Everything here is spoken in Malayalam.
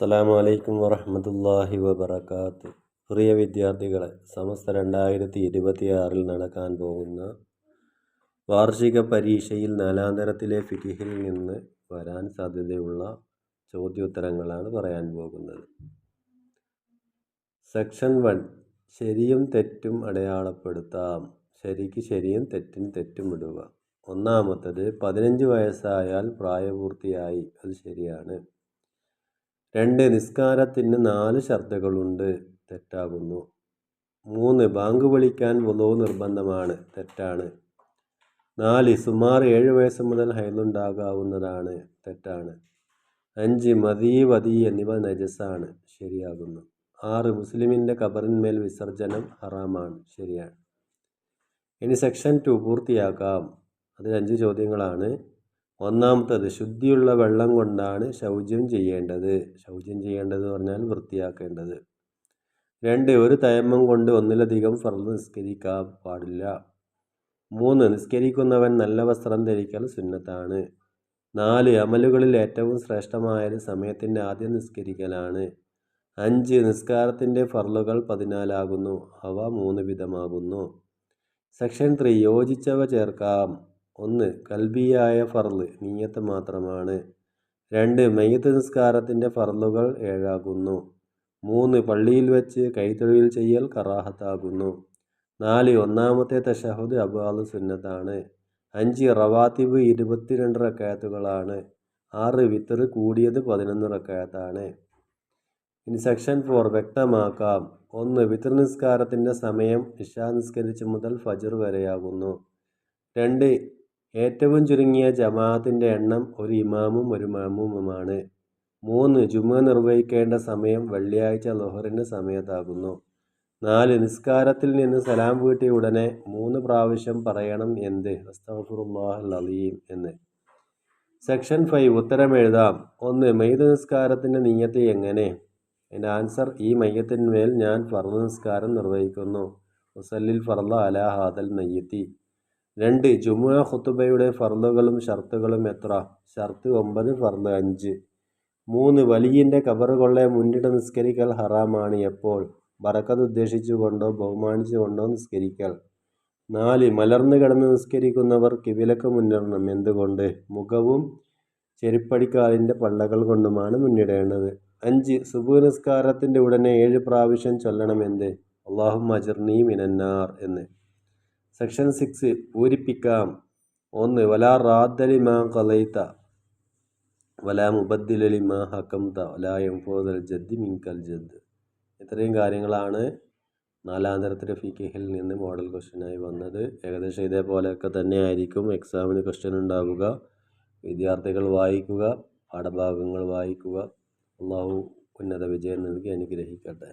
അസ്സലാമു അലൈക്കും വറഹ്മത്തുള്ളാഹി വബറകാത്ത്. പ്രിയ വിദ്യാർത്ഥികളെ, സമസ്ത 2026 നടക്കാൻ പോകുന്ന വാർഷിക പരീക്ഷയിൽ 4-ാം തരത്തിലെ ഫിഖിൽ നിന്ന് വരാൻ സാധ്യതയുള്ള ചോദ്യോത്തരങ്ങളാണ് പറയാൻ പോകുന്നത്. സെക്ഷൻ 1, ശരിയും തെറ്റും അടയാളപ്പെടുത്താം. ശരിക്ക് ശരിയും തെറ്റിന് തെറ്റും ഇടുക. ഒന്നാമത്തത്, 15 വയസ്സായാൽ പ്രായപൂർത്തിയായി. അത് ശരിയാണ്. 2, നിസ്കാരത്തിന് 4 ഷർത്തുകളുണ്ട്. തെറ്റാകുന്നു. 3, ബാങ്ക് വിളിക്കാൻ വുളൂ നിർബന്ധമാണ്. തെറ്റാണ്. 4, സുമാർ 7 വയസ്സ് മുതൽ ഹൈലുണ്ടാകാവുന്നതാണ്. തെറ്റാണ്. 5, മദീ വദീ എന്നിവ നജസാണ്. ശരിയാകുന്നു. 6, മുസ്ലിമിൻ്റെ ഖബറിന്മേൽ വിസർജനം ഹറാമാണ്. ശരിയാണ്. ഇനി സെക്ഷൻ 2 പൂർത്തിയാക്കാം. അതിൽ 5 ചോദ്യങ്ങളാണ്. ഒന്നാമത്തത്, ശുദ്ധിയുള്ള വെള്ളം കൊണ്ടാണ് ശൗചം ചെയ്യേണ്ടത്. ശൗചം ചെയ്യേണ്ടത് പറഞ്ഞാൽ വൃത്തിയാക്കേണ്ടത്. 2, ഒരു തയമ്മം കൊണ്ട് ഒന്നിലധികം ഫർള് നിസ്കരിക്കാൻ പാടില്ല. 3, നിസ്കരിക്കുന്നവൻ നല്ല വസ്ത്രം ധരിക്കൽ സുന്നത്താണ്. 4, അമലുകളിൽ ഏറ്റവും ശ്രേഷ്ഠമായത് സമയത്തിൻ്റെ ആദ്യം നിസ്കരിക്കലാണ്. 5, നിസ്കാരത്തിൻ്റെ ഫർളുകൾ 14 ആകുന്നു. അവ 3 വിധമാകുന്നു. സെക്ഷൻ 3, യോജിച്ചവ ചേർക്കാം. 1, കൽബിയായ ഫർള് നിയ്യത്ത് മാത്രമാണ്. 2, മയ്യിത്ത് നിസ്കാരത്തിൻ്റെ ഫർളുകൾ 7 ആകുന്നു. 3, പള്ളിയിൽ വെച്ച് കൈത്തൊഴിൽ ചെയ്യൽ കറാഹത്താകുന്നു. 4, ഒന്നാമത്തെ തശഹുദ് അബ്വാദ് സുന്നത്താണ്. 5, റവാത്തിബ് 22 റക്അത്തുകളാണ്. 6, വിത്ർ കൂടിയത് 11 റക്അത്താണ്. ഇനി സെക്ഷൻ 4, വ്യക്തമാക്കാം. 1, വിത്ർ നിസ്കാരത്തിൻ്റെ സമയം ഇശാ നിസ്കരിച്ച് മുതൽ ഫജ്ർ വരെയാകുന്നു. 2, ഏറ്റവും ചുരുങ്ങിയ ജമാഅത്തിൻ്റെ എണ്ണം ഒരു ഇമാമും ഒരു മഅ്മൂമുമാണ്. 3, ജുമുഅ നിർവഹിക്കേണ്ട സമയം വെള്ളിയാഴ്ച ളുഹറിൻ്റെ സമയത്താകുന്നു. 4, നിസ്കാരത്തിൽ നിന്ന് സലാം വീട്ടിയ ഉടനെ 3 പ്രാവശ്യം പറയണം. എന്ത്? അസ്തഗ്ഫിറുല്ലാഹൽ അലീം എന്ന്. സെക്ഷൻ 5, ഉത്തരം എഴുതാം. 1, മയ്യിത്ത് നിസ്കാരത്തിൻ്റെ നിയ്യത്ത് എങ്ങനെ? അതിൻ്റെ ആൻസർ, ഈ മയ്യത്തിന്മേൽ ഞാൻ ഫർള് നിസ്കാരം നിർവഹിക്കുന്നു. ഉസല്ലിൽ ഫർള അലാ ഹാദൽ മയ്യിത്തി. 2, ജുമുഅ ഖുതുബയുടെ ഫർളുകളും ഷർത്തുകളും എത്ര? ഷർത്ത് 9, ഫർള് 5. 3, വലിയിൻ്റെ ഖബറുകളെ മുന്നിട്ട് നിസ്കരിക്കൽ ഹറാമാണ്. എപ്പോൾ? ബറക്കത്ത് ഉദ്ദേശിച്ചുകൊണ്ടോ ബഹുമാനിച്ചുകൊണ്ടോ നിസ്കരിക്കൽ. 4, മലർന്നു കിടന്ന് നിസ്കരിക്കുന്നവർ കിബിലക്ക് മുന്നിടണം. എന്തുകൊണ്ട്? മുഖവും ചെരുപ്പടിക്കാലിൻ്റെ പള്ളകൾ കൊണ്ടുമാണ് മുന്നിടേണ്ടത്. 5, സുബ്ഹ് നിസ്കാരത്തിൻ്റെ ഉടനെ 7 പ്രാവശ്യം ചൊല്ലണം. എന്ത്? അല്ലാഹുമ്മ അജിർനീ മിനന്നാർ എന്ന്. സെക്ഷൻ 6, പൂരിപ്പിക്കാം. 1, വലാ റാദ്ദ ലിമാ ഖളൈത വലാ മുബദ്ദില ലിമാ ഹകംത വലാ യൻഫഉദൽ ജദ്ദി മിൻകൽ ജദ്ദ്. ഇത്രയും കാര്യങ്ങളാണ് 4-ാം തരത്തിലെ ഫിഖിൽ നിന്ന് മോഡൽ ക്വസ്റ്റ്യനായി വന്നത്. ഏകദേശം ഇതേപോലെയൊക്കെ തന്നെ ആയിരിക്കും എക്സാമിന് ക്വസ്റ്റ്യൻ ഉണ്ടാവുക. വിദ്യാർത്ഥികൾ വായിക്കുക, പാഠഭാഗങ്ങൾ വായിക്കുക. അല്ലാഹു ഉന്നത വിജയം നൽകി അനുഗ്രഹിക്കട്ടെ.